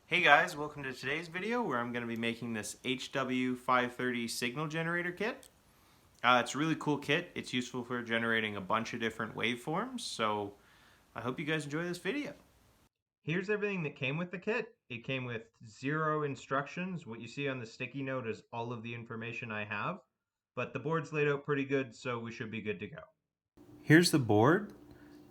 Hey guys, welcome to today's video where I'm going to be making this HW-530 signal generator kit. It's a really cool kit. It's useful for generating a bunch of different waveforms, so I hope you guys enjoy this video. Here's everything that came with the kit. It came with 0 instructions. What you see on the sticky note is all of the information I have, but the board's laid out pretty good, so we should be good to go. Here's the board.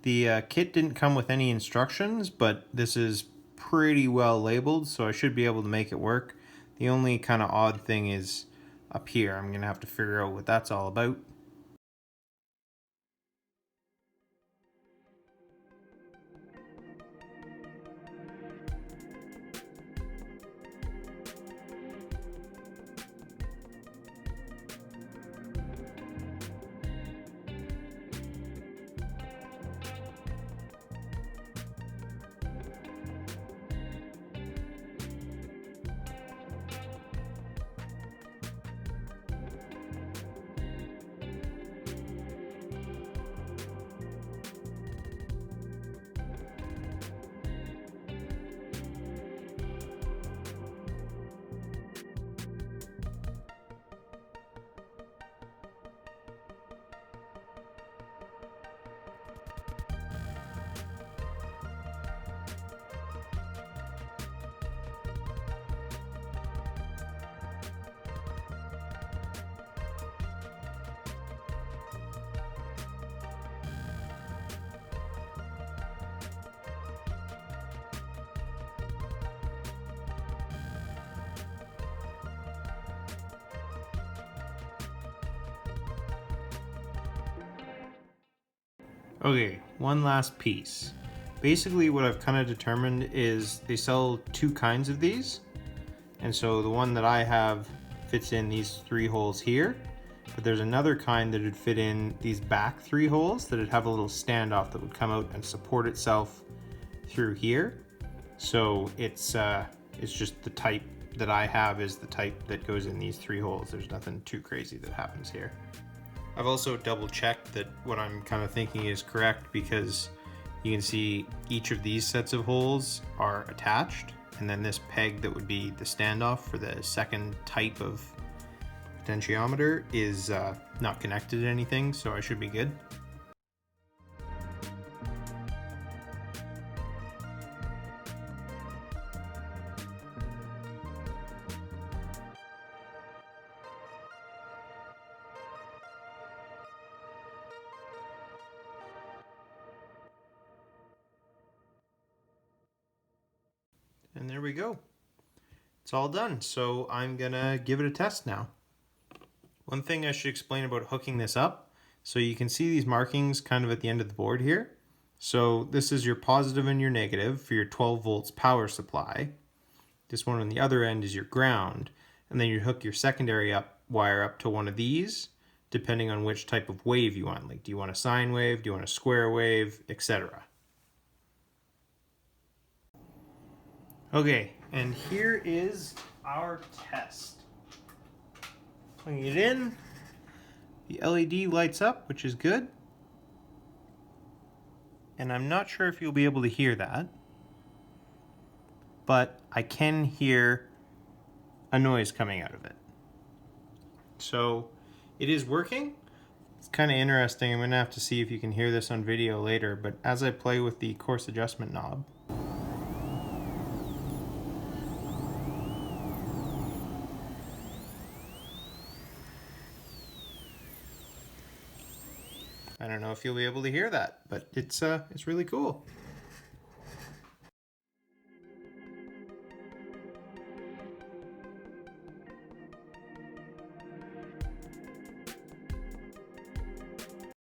The kit didn't come with any instructions, but this is pretty well labeled, so I should be able to make it work. The only kind of odd thing is up here. I'm going to have to figure out what that's all about. Okay, one last piece. Basically what I've kind of determined is they sell two kinds of these. And so the one that I have fits in these 3 holes here, but there's another kind that would fit in these back 3 holes that would have a little standoff that would come out and support itself through here. So it's just the type that I have is the type that goes in these 3 holes. There's nothing too crazy that happens here. I've also double checked that what I'm kind of thinking is correct, because you can see each of these sets of holes are attached, and then this peg that would be the standoff for the second type of potentiometer is not connected to anything, so I should be good. And there we go. It's all done. So I'm gonna give it a test now. One thing I should explain about hooking this up. So you can see these markings kind of at the end of the board here. So this is your positive and your negative for your 12 volts power supply. This one on the other end is your ground. And then you hook your secondary wire up to one of these, depending on which type of wave you want. Like, do you want a sine wave? Do you want a square wave? Etc. Okay, and here is our test. Plugging it in, the LED lights up, which is good. And I'm not sure if you'll be able to hear that, but I can hear a noise coming out of it. So it is working. It's kind of interesting. I'm gonna have to see if you can hear this on video later, but as I play with the coarse adjustment knob, I don't know if you'll be able to hear that, but it's really cool.